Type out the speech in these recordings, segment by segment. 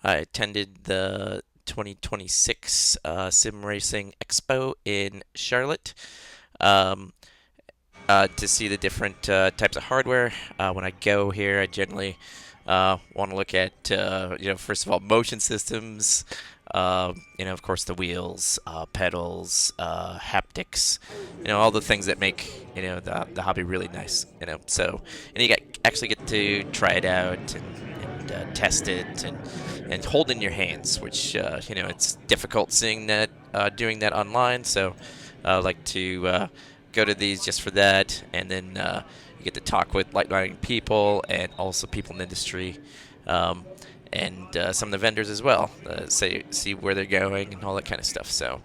I attended the 2026 Sim Racing Expo in Charlotte um, to see the different types of hardware. When I go here, I generally want to look at, first of all, motion systems. Of course, the wheels, pedals, haptics. All the things that make the hobby really nice. And you actually get to try it out and test it and hold in your hands, which it's difficult seeing that doing that online. So I like to go to these just for that, and then you get to talk with like-minded people and also people in the industry, um, and some of the vendors as well. See where they're going and all that kind of stuff. So,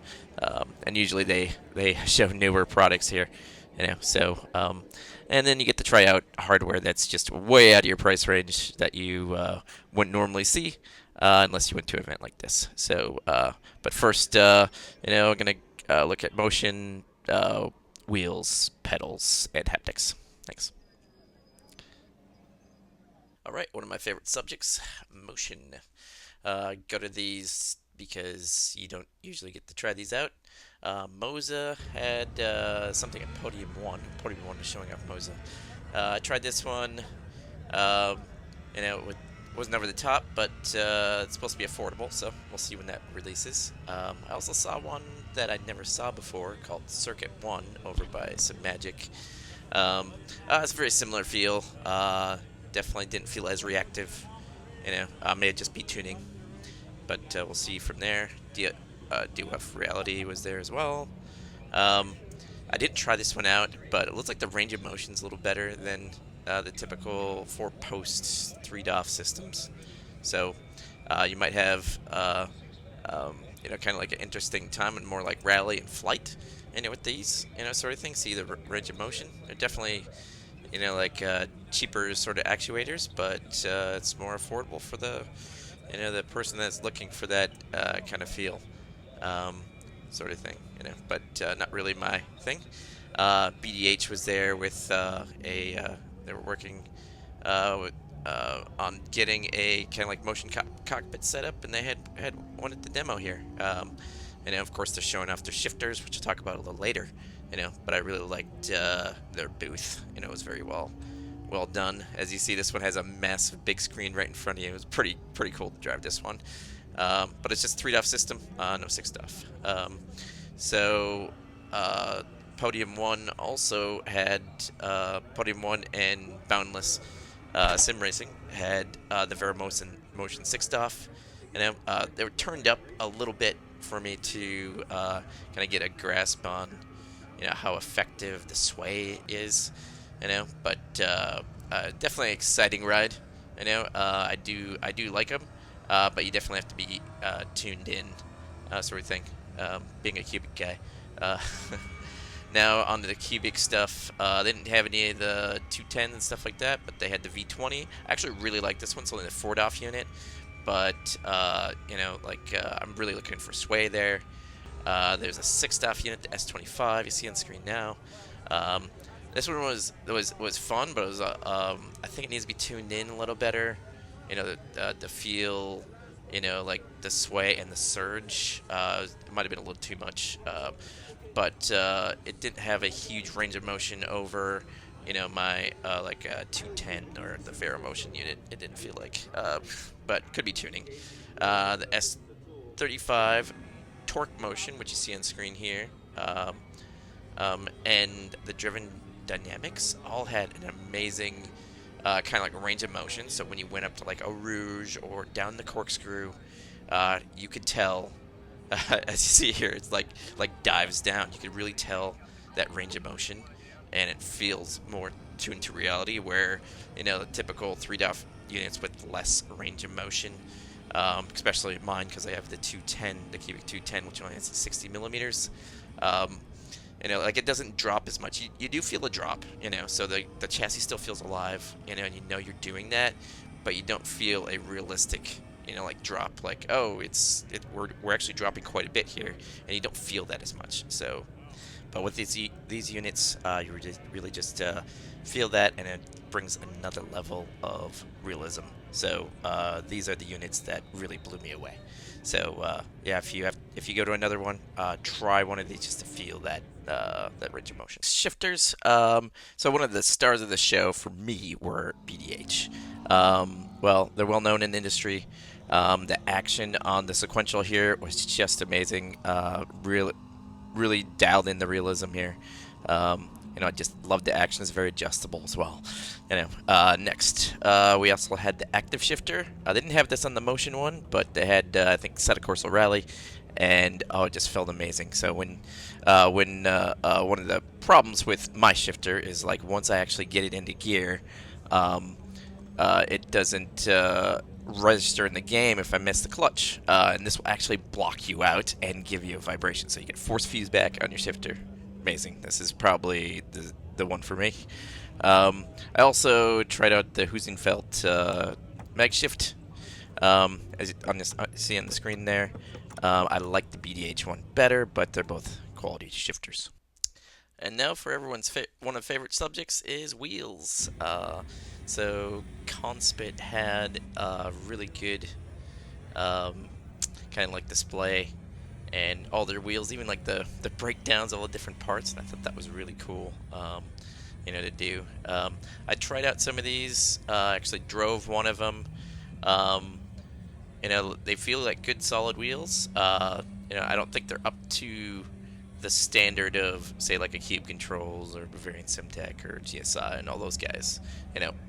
and usually they show newer products here, and then you get to try out hardware that's just way out of your price range that you wouldn't normally see. Unless you went to an event like this. So, but first, I'm gonna look at motion, wheels, pedals, and haptics. Thanks. All right, one of my favorite subjects, motion. Go to these because you don't usually get to try these out. Moza had something at Podium 1. Podium 1 is showing off Moza. I tried this one. Um, it wasn't over the top, but it's supposed to be affordable, so we'll see when that releases. I also saw one that I never saw before called Circuit 1 over by Some Magic. It's a very similar feel. Definitely didn't feel as reactive. May just be tuning, but we'll see from there. DUF Reality was there as well. Um, I didn't try this one out, but it looks like the range of motion's a little better than the typical four-post 3DOF systems. So you might have, kind of like an interesting time and more like rally and flight, with these, sort of things. See the range of motion. They're definitely, like cheaper sort of actuators, but it's more affordable for the person that's looking for that kind of feel, um, sort of thing. But not really my thing. BDH was there with they were working on getting a kind of like motion cockpit setup, and they had one at the demo here. And of course they're showing off their shifters, which I'll talk about a little later. But I really liked their booth. It was very well done. As you see, this one has a massive big screen right in front of you. It was pretty cool to drive this one. But it's just 3DOF system, no 6DOF. So Podium 1 also had Podium 1 and Boundless Sim Racing had the Motion 6DOF. They were turned up a little bit for me to kind of get a grasp on how effective the sway is. But definitely an exciting ride. I do like them, but you definitely have to be tuned in, sort of thing. Being a cubic guy. Uh, Now onto the cubic stuff. They didn't have any of the 210 and stuff like that, but they had the V20. I actually really like this one. It's only the 4DOF unit, but I'm really looking for sway there. There's a 6DOF unit, the S25. You see on screen now. Um, this one was fun, but it was I think it needs to be tuned in a little better. The feel, like the sway and the surge. It might have been a little too much. But it didn't have a huge range of motion over, my 210 or the Motion unit. It didn't feel like, but could be tuning. The S35 torque motion, which you see on screen here, and the driven dynamics all had an amazing kind of like range of motion. So when you went up to like a Rouge or down the corkscrew, you could tell. As you see here, it's like dives down. You can really tell that range of motion, and it feels more tuned to reality. Where the typical 3DOF units with less range of motion, especially mine because I have the 210, the cubic 210, which only has 60 millimeters. Um, like it doesn't drop as much. You do feel a drop, so the chassis still feels alive, and you're doing that, but you don't feel a realistic like drop, like, oh, we're actually dropping quite a bit here, and you don't feel that as much. So, but with these units, you really just feel that, and it brings another level of realism So these are the units that really blew me away. So yeah, if you go to another one, try one of these just to feel that range of motion. Shifters. So one of the stars of the show for me were BDH. Well, they're well known in the industry. The action on the sequential here was just amazing. Really dialed in the realism here. I just love the action. It's very adjustable as well. Next, we also had the active shifter. I didn't have this on the motion one, but they had, I think, Seta Corso Rally, and oh, it just felt amazing. So when one of the problems with my shifter is like once I actually get it into gear, um, it doesn't register in the game if I miss the clutch. And this will actually block you out and give you a vibration. So you get force feedback on your shifter. Amazing. This is probably the one for me. I also tried out the Husenfeld mag shift. As see on the screen there. I like the BDH one better, but they're both quality shifters. And now for everyone's one of favorite subjects is wheels. So Conspit had a really good kind of like display and all their wheels, even like the breakdowns, all the different parts, and I thought that was really cool. To do. I tried out some of these. Actually, drove one of them. Um, they feel like good solid wheels. I don't think they're up to the standard of say like a Cube Controls or Bavarian Simtech or GSI and all those guys.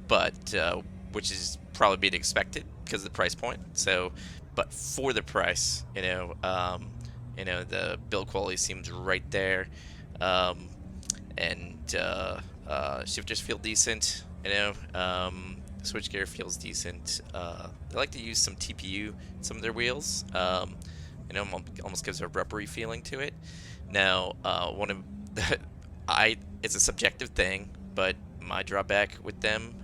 But which is probably being expected because of the price point. So, but for the price, the build quality seems right there, um, and shifters feel decent. Switchgear feels decent. They like to use some TPU in some of their wheels. Almost gives a rubbery feeling to it. Now, one of it's a subjective thing, but my drawback with them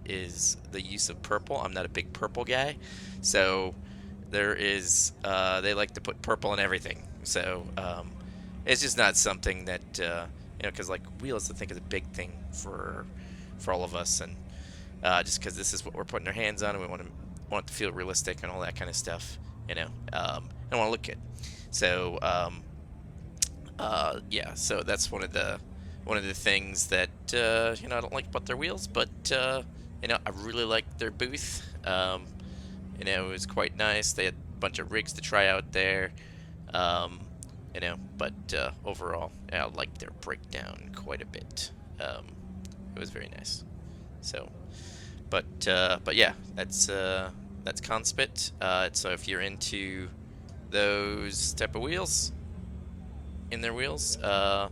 is the use of purple. I'm not a big purple guy, so they like to put purple in everything. So it's just not something that because like wheels I think is a big thing for all of us, and just because this is what we're putting our hands on, and we want it to feel realistic and all that kind of stuff. And want to look good. So yeah, so that's one of the things that I don't like about their wheels, but I really like their booth. It was quite nice. They had a bunch of rigs to try out there. Um, but overall, I liked their breakdown quite a bit. It was very nice. So, but yeah, that's Conspit. So if you're into those type of wheels, in their wheels, then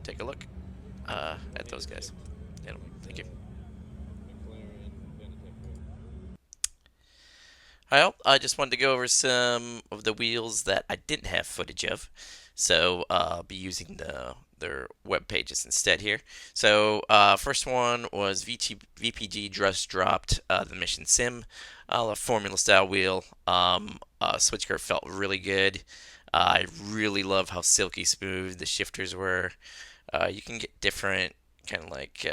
take a look at those guys. Thank you. I just wanted to go over some of the wheels that I didn't have footage of, so I'll be using their web pages instead here. So first one was VPG just dropped the Mission Sim, a Formula style wheel. Switchgear felt really good. I really love how silky smooth the shifters were. You can get different kind of like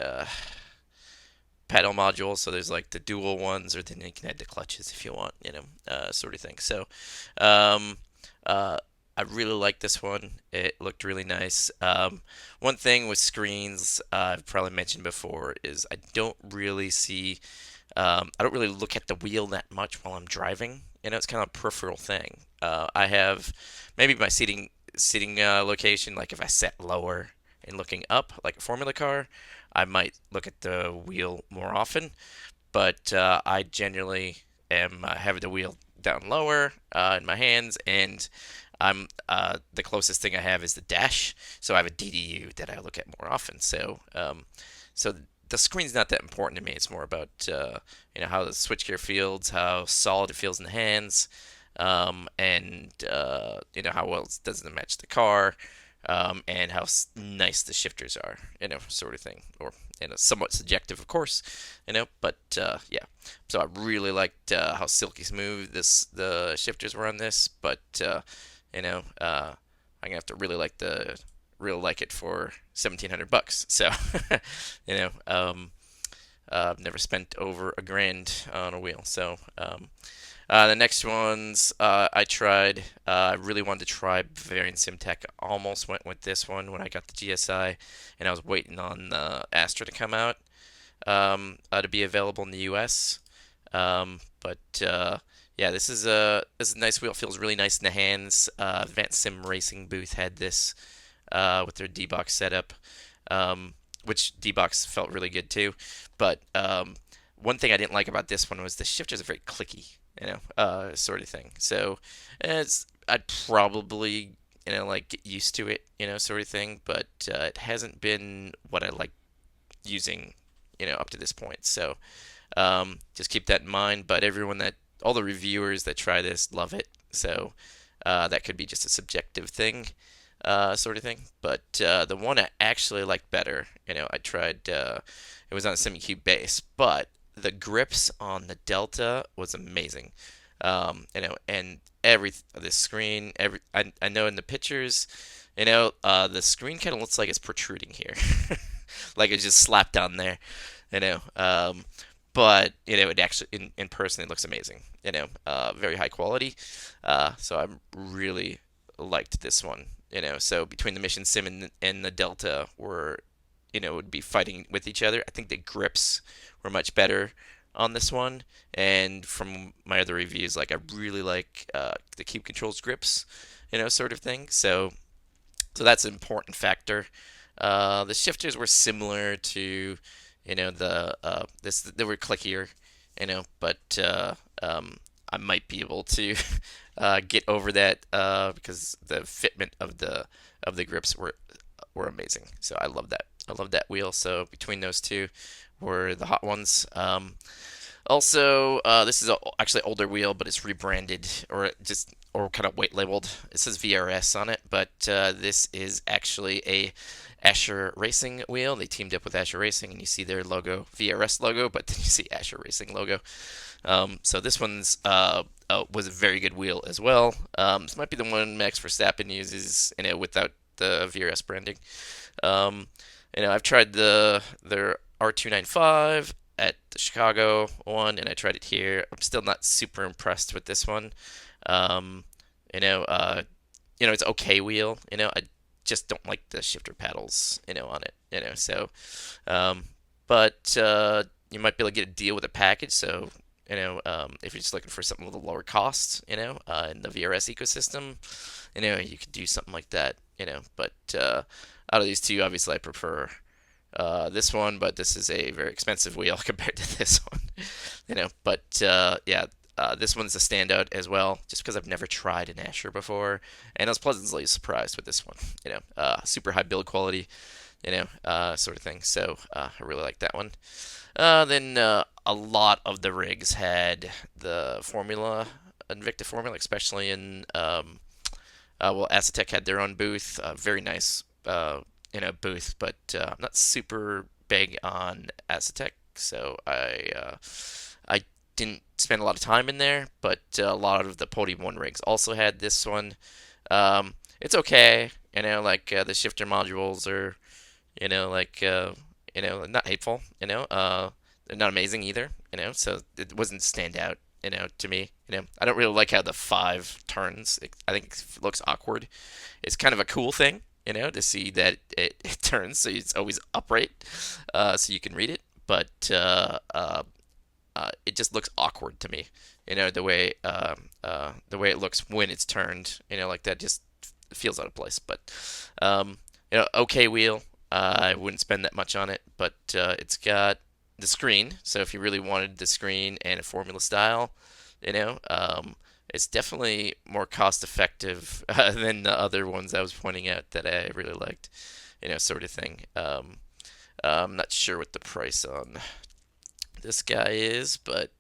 pedal modules. So there's like the dual ones, or then you can add the clutches if you want, sort of thing. So um, I really like this one. It looked really nice. One thing with screens I've probably mentioned before is I don't really look at the wheel that much while I'm driving. It's kind of a peripheral thing. I have maybe my seating location, like if I set lower and looking up, like a Formula car, I might look at the wheel more often. But I generally am having the wheel down lower in my hands, and I'm the closest thing I have is the dash. So I have a DDU that I look at more often. So the screen's not that important to me. It's more about how the switchgear feels, how solid it feels in the hands, and how well does it match the car, and how nice the shifters are, sort of thing, or somewhat subjective, of course, but yeah. So I really liked how silky smooth the shifters were on this, but I'm gonna have to really like it for $1,700. So you know, I've never spent over a grand on a wheel. So the next ones I tried. I really wanted to try Bavarian SimTech. Almost went with this one when I got the GSI, and I was waiting on the Astra to come out to be available in the U.S. But yeah, this is a nice wheel. Feels really nice in the hands. Advanced Sim Racing booth had this with their D-Box setup, which D-Box felt really good too. But one thing I didn't like about this one was the shifters are very clicky, sort of thing. So I'd probably like get used to it, sort of thing. But it hasn't been what I like using, up to this point. So just keep that in mind. But all the reviewers that try this love it. So that could be just a subjective thing, sort of thing. But the one I actually liked better, I tried. It was on a semi-cube base, but the grips on the Delta was amazing. And the screen, I know in the pictures, the screen kind of looks like it's protruding here, like it's just slapped down there, you know. But it actually in person it looks amazing. Very high quality. So I really liked this one. So between the Mission Sim and the Delta would be fighting with each other. I think the grips were much better on this one. And from my other reviews, like I really like the Cube Controls grips, sort of thing. So that's an important factor. The shifters were similar to, they were clickier, but I might be able to get over that because the fitment of the grips were amazing. So I love that. I love that wheel. So between those two were the hot ones. Also, this is actually an older wheel, but it's rebranded or kind of white labeled. It says VRS on it, but this is actually a Asher Racing wheel. They teamed up with Asher Racing, and you see their logo, VRS logo, but then you see Asher Racing logo. So this one's was a very good wheel as well. This might be the one Max Verstappen uses, without the VRS branding. Um, I've tried their R295 at the Chicago one, and I tried it here. I'm still not super impressed with this one. Um, you know, uh, it's okay wheel. I just don't like the shifter paddles, on it. Um, but you might be able to get a deal with a package. So, if you're just looking for something with a lower cost, in the VRS ecosystem, you could do something like that. But out of these two, obviously, I prefer this one, but this is a very expensive wheel compared to this one. But yeah, this one's a standout as well, just because I've never tried an Asher before, and I was pleasantly surprised with this one. Super high build quality, sort of thing. So I really like that one. Then a lot of the rigs had the formula, Invicta formula, especially in well, Acetec had their own booth, very nice booth, but I'm not super big on Acetec, so I didn't spend a lot of time in there. But a lot of the Podium One rigs also had this one. It's okay, like the shifter modules are, like not hateful, they're not amazing either, so it wasn't stand out, to me. I don't really like how the five turns. I think it looks awkward. It's kind of a cool thing, to see that it turns, so it's always upright, so you can read it. But it just looks awkward to me, the way it looks when it's turned, like that just feels out of place. But okay wheel. I wouldn't spend that much on it, but it's got the screen. So if you really wanted the screen and a formula style, it's definitely more cost effective than the other ones I was pointing out that I really liked, sort of thing. I'm not sure what the price on this guy is, but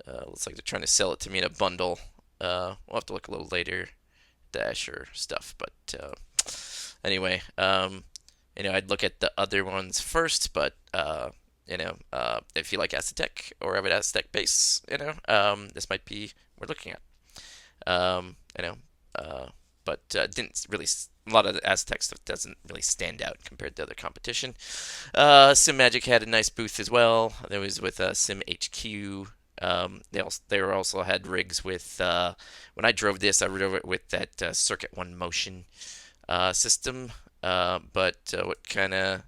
looks like they're trying to sell it to me in a bundle. We'll have to look a little later, Dasher stuff, but anyway, I'd look at the other ones first, but if you like Acetec or have an Acetec base, this might be worth looking at. Um, you know, uh, but didn't really. A lot of the Aztec stuff doesn't really stand out compared to other competition. Sim Magic had a nice booth as well. There was with Sim HQ. They also had rigs with. When I drove this, I drove it with that Circuit One Motion system. But what kind of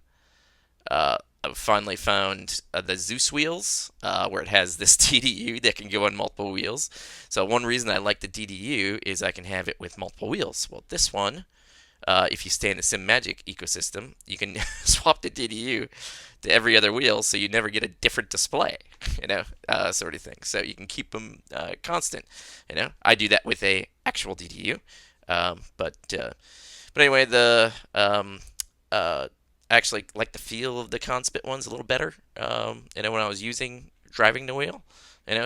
I finally found the Zeus wheels, where it has this DDU that can go on multiple wheels. So one reason I like the DDU is I can have it with multiple wheels. Well, this one, if you stay in the Sim Magic ecosystem, you can swap the DDU to every other wheel, so you never get a different display, sort of thing. So you can keep them constant. I do that with a actual DDU, but anyway, the I actually like the feel of the Conspit ones a little better. When I was driving the wheel,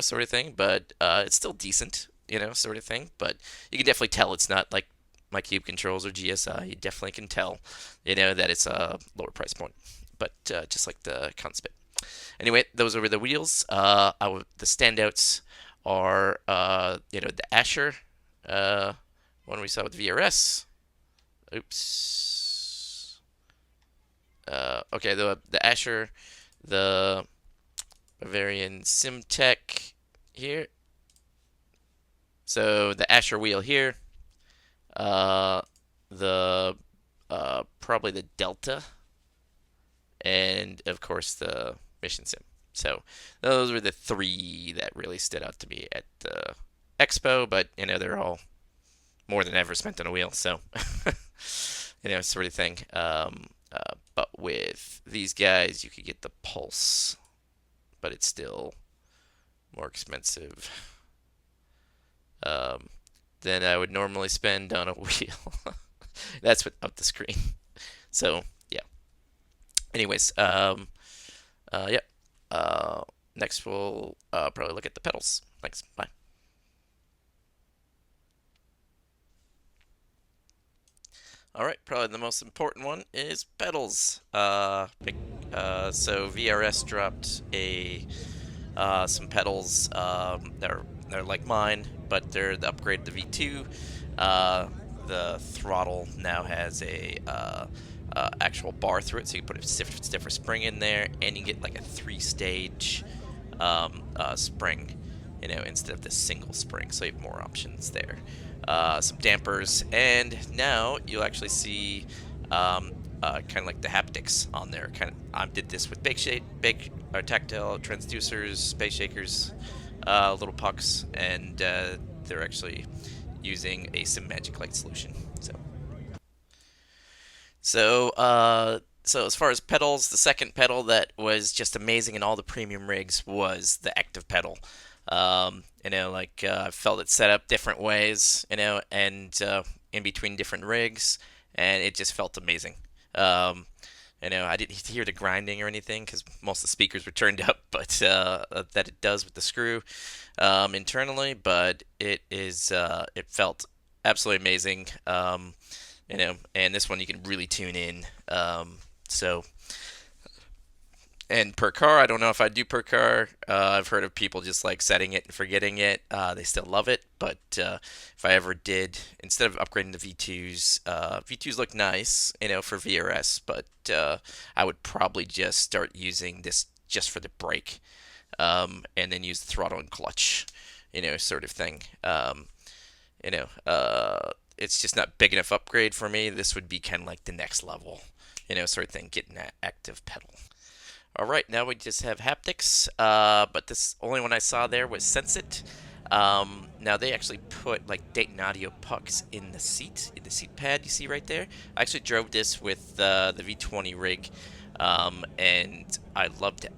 sort of thing. But it's still decent, sort of thing. But you can definitely tell it's not like my Cube Controls or GSI. You definitely can tell, that it's a lower price point. But just like the Conspit. Anyway, those were the wheels. The standouts are, the Asher one we saw with VRS. Oops. Okay, the Asher, the Bavarian SimTech here. So the Asher wheel here. The probably the Delta, and of course the Mission Sim. So those were the three that really stood out to me at the expo. But they're all more than ever spent on a wheel. So sort of thing. But with these guys, you could get the Pulse, but it's still more expensive than I would normally spend on a wheel. That's without the screen. So yeah. Anyways, yeah. Next we'll probably look at the pedals. Thanks. Bye. All right, probably the most important one is pedals. So VRS dropped some pedals. They're like mine, but they're the upgrade to V2. The throttle now has a actual bar through it, so you can put a stiffer spring in there, and you get like a three-stage spring, instead of the single spring. So you have more options there. Some dampers, and now you'll actually see kind of like the haptics on there. I did this with tactile transducers, space shakers, little pucks, and they're actually using a Sim Magic Light solution. So as far as pedals, the second pedal that was just amazing in all the premium rigs was the active pedal. I felt it set up different ways, and in between different rigs, and it just felt amazing. I didn't hear the grinding or anything because most of the speakers were turned up, but that it does with the screw internally. But it felt absolutely amazing. And this one you can really tune in. So, and per car, I don't know if I do per car. I've heard of people just like setting it and forgetting it. They still love it, but if I ever did, instead of upgrading the V2s, V2s look nice, for VRS, but I would probably just start using this just for the brake, and then use the throttle and clutch, sort of thing. You know, it's just not big enough upgrade for me. This would be kind of like the next level, sort of thing, getting that active pedal. All right, now we just have haptics, but this only one I saw there was Sensit. Now they actually put like Dayton Audio pucks in the seat pad you see right there. I actually drove this with the V20 rig, and I loved it.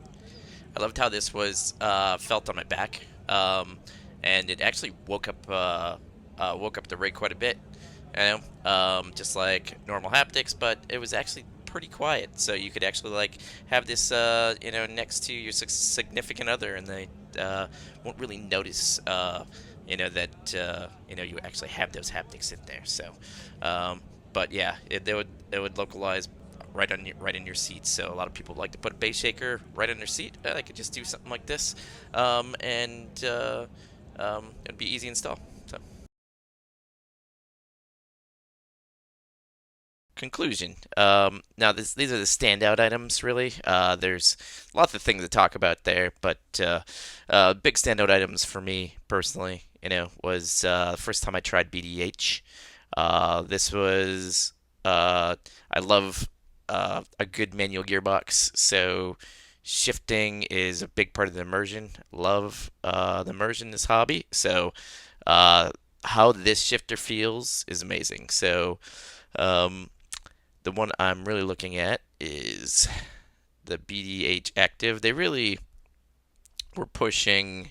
I loved how this was felt on my back, and it actually woke up the rig quite a bit. Just like normal haptics, but it was actually pretty quiet. So you could actually like have this, next to your significant other, and they won't really notice, that you actually have those haptics in there. So, but yeah, they would localize right in your seat. So a lot of people like to put a bass shaker right on their seat. They could just do something like this, and it'd be easy install. So. conclusion. Now, these are the standout items, really. There's lots of things to talk about there, but big standout items for me personally, was the first time I tried BDH. This was I love a good manual gearbox, so shifting is a big part of the immersion. Love the immersion in this hobby, so uh, how this shifter feels is amazing. So um, the one I'm really looking at is the BDH Active. They really were pushing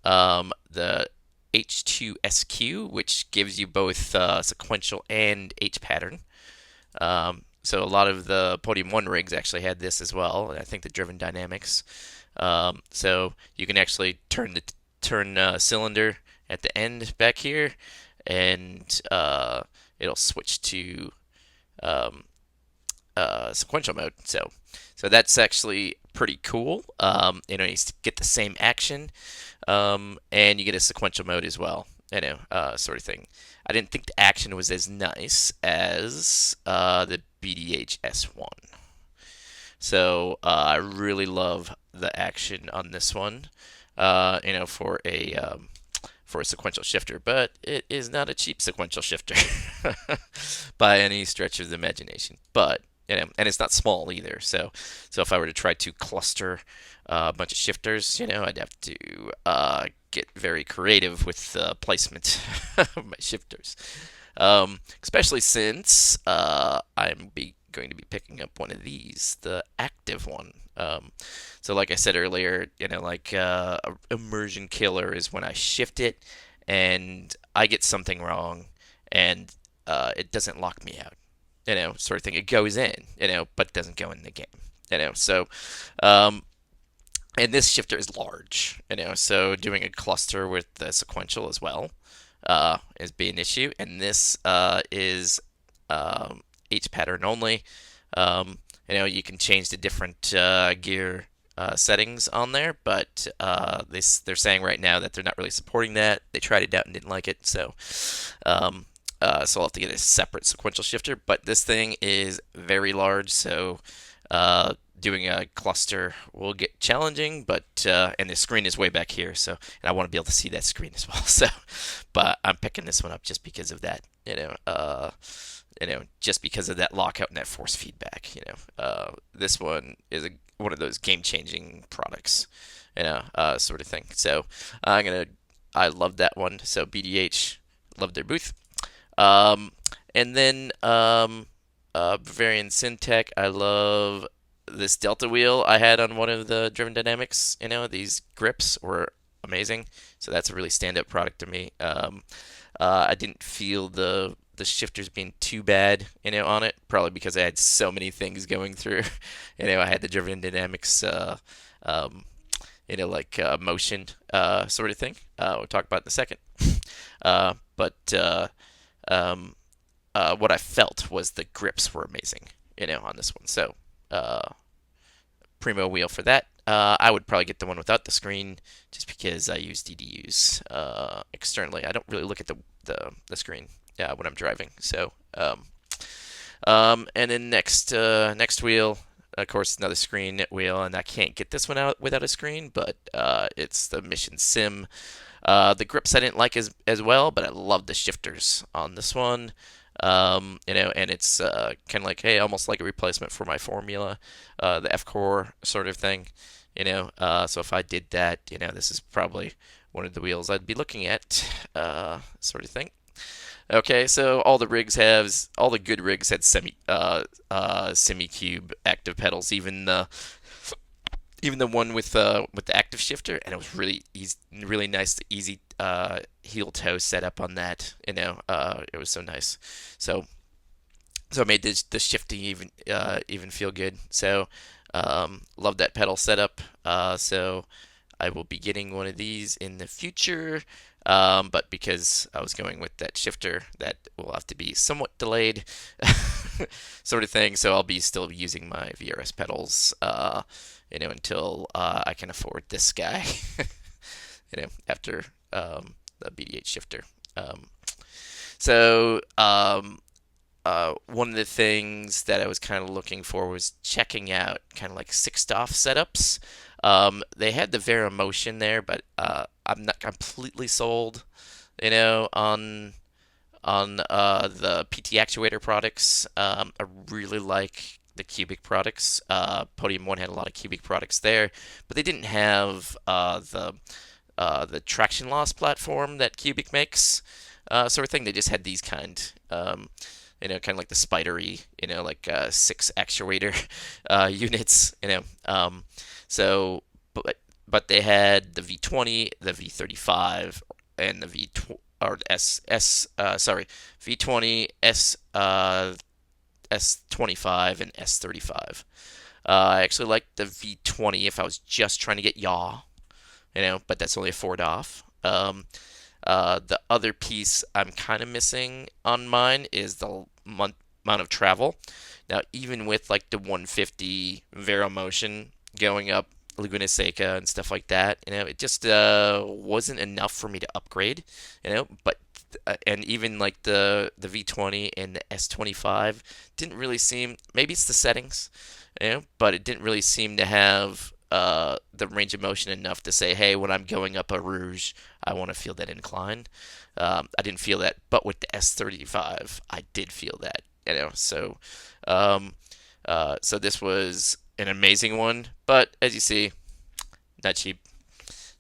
the H2SQ, which gives you both sequential and H pattern. So a lot of the Podium 1 rigs actually had this as well. I think the Driven Dynamics. So you can actually turn cylinder at the end back here, and it'll switch to um, sequential mode. So that's actually pretty cool. You get the same action, and you get a sequential mode as well. Sort of thing. I didn't think the action was as nice as the BDH S1. So I really love the action on this one. For a sequential shifter, but it is not a cheap sequential shifter by any stretch of the imagination. But and it's not small either. So if I were to try to cluster a bunch of shifters, I'd have to get very creative with the placement of my shifters. Especially since going to be picking up one of these, the active one. So like I said earlier, like immersion killer is when I shift it and I get something wrong and it doesn't lock me out, sort of thing. It goes in, but doesn't go in the game, So, um, and this shifter is large, so doing a cluster with the sequential as well is be an issue. And this is H pattern only. Um, you can change the different gear settings on there, but they're saying right now that they're not really supporting that. They tried it out and didn't like it, so I'll have to get a separate sequential shifter. But this thing is very large, so doing a cluster will get challenging. But and the screen is way back here, so and I want to be able to see that screen as well. So, but I'm picking this one up just because of that. Just because of that lockout and that force feedback. This one is one of those game-changing products, sort of thing. So I love that one. So BDH, love their booth. And then Bavarian Syntech, I love this Delta wheel I had on one of the Driven Dynamics. These grips were amazing. So that's a really stand-up product to me. I didn't feel the shifters being too bad, on it. Probably because I had so many things going through. I had the Driven Dynamics, motion sort of thing. We'll talk about in a second. But um, what I felt was the grips were amazing, on this one. So primo wheel for that. I would probably get the one without the screen, just because I use DDUs externally. I don't really look at the screen when I'm driving. So and then next wheel, of course, another screen wheel, and I can't get this one out without a screen, but it's the Mission Sim. The grips I didn't like as well, but I love the shifters on this one. And it's kind of like, hey, almost like a replacement for my Formula, the F Core sort of thing. So if I did that, this is probably one of the wheels I'd be looking at, sort of thing. Okay, so all the good rigs had semi-cube active pedals, even the one with the active shifter, and it was really easy, really nice, easy heel toe setup on that. It was so nice. So it made the shifting even feel good. So love that pedal setup. So I will be getting one of these in the future. But because I was going with that shifter, that will have to be somewhat delayed, sort of thing. So I'll be still using my VRS pedals, until I can afford this guy, after the BDH shifter. So one of the things that I was kind of looking for was checking out kind of like sixed off setups. They had the Vera Motion there, but I'm not completely sold, on the PT actuator products. I really like the Cubic products. Podium One had a lot of Cubic products there, but they didn't have the traction loss platform that Cubic makes, sort of thing. They just had these kind of like the spidery, like six actuator units, So, but they had the V20, the V35, and the V20 S25 and S35. I actually liked the V20 if I was just trying to get yaw, but that's only a Ford off. The other piece I'm kind of missing on mine is the amount of travel. Now, even with like the 150 Vero Motion going up Laguna Seca and stuff like that, it just wasn't enough for me to upgrade, But and even like the V20 and the S25 didn't really seem. Maybe it's the settings, but it didn't really seem to have the range of motion enough to say, hey, when I'm going up a Rouge, I want to feel that incline. I didn't feel that, but with the S35, I did feel that. Um, so this was an amazing one, but as you see, not cheap.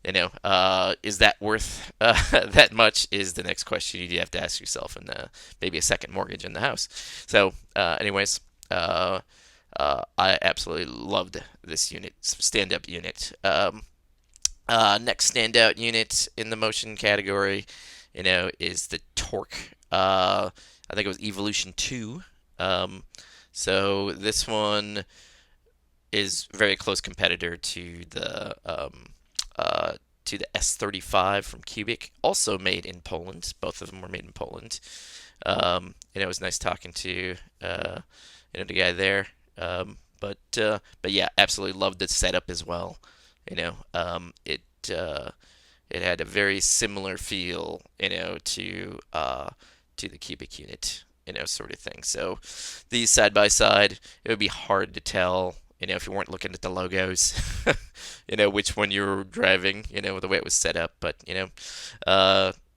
Is that worth that much? Is the next question you have to ask yourself, and maybe a second mortgage in the house. So, anyways, I absolutely loved this unit, stand-up unit. Next standout unit in the motion category, is the Torque. I think it was Evolution 2. So this one is very close competitor to the S35 from Cubic, also made in Poland. Both of them were made in Poland. It was nice talking to the guy there. But yeah, absolutely loved the setup as well. It had a very similar feel, to the Cubic unit, sort of thing. So these side by side, it would be hard to tell, if you weren't looking at the logos, which one you were driving, the way it was set up. But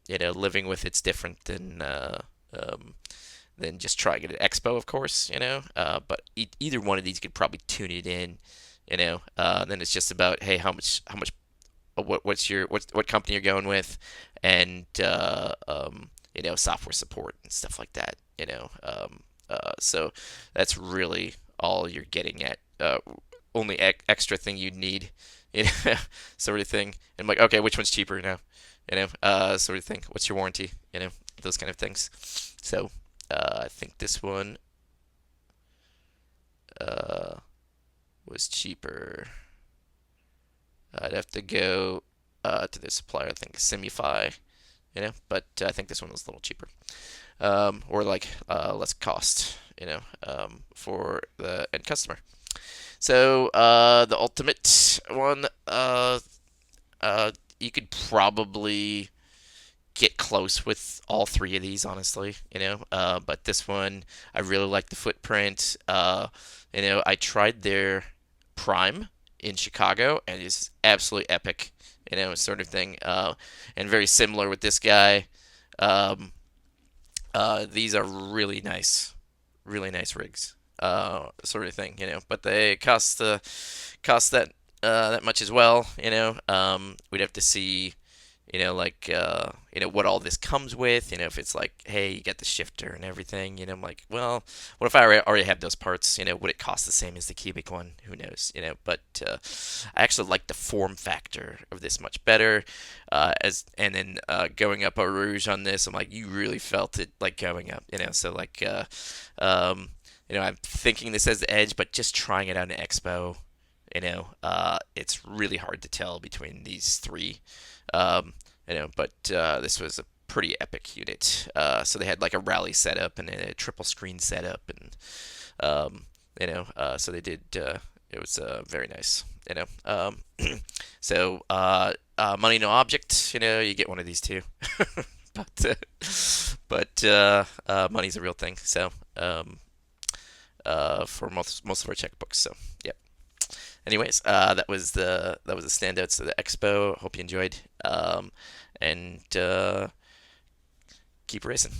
living with it's different than just trying it at Expo, of course, But either one of these could probably tune it in, Then it's just about, hey, how much, what company you're going with, and software support and stuff like that, So that's really all you're getting at. Only extra thing you'd need, sort of thing. And I'm like, okay, which one's cheaper now? Sort of thing. What's your warranty? Those kind of things. So I think this one uh, was cheaper. I'd have to go to the supplier. I think Simify, but I think this one was a little cheaper, or like less cost, for the end customer. So the ultimate one, you could probably get close with all three of these, honestly, But this one, I really like the footprint. I tried their Prime in Chicago, and it's absolutely epic, sort of thing. And very similar with this guy. Um, these are really nice rigs, sort of thing, But they cost that much as well, We'd have to see, like what all this comes with, if it's like, hey, you get the shifter and everything, I'm like, well, what if I already have those parts, would it cost the same as the Cubic one? Who knows, But I actually like the form factor of this much better, and then going up a Rouge on this, I'm like, you really felt it like going up, So like, I'm thinking this has the edge, but just trying it out in Expo, it's really hard to tell between these three. Um, but this was a pretty epic unit. So they had like a rally setup and a triple screen setup, and so they did. It was very nice. So money no object. You get one of these too. but But money's a real thing. So for most of our checkbooks. So yeah. Anyways, that was the standouts of the expo. Hope you enjoyed. And keep racing.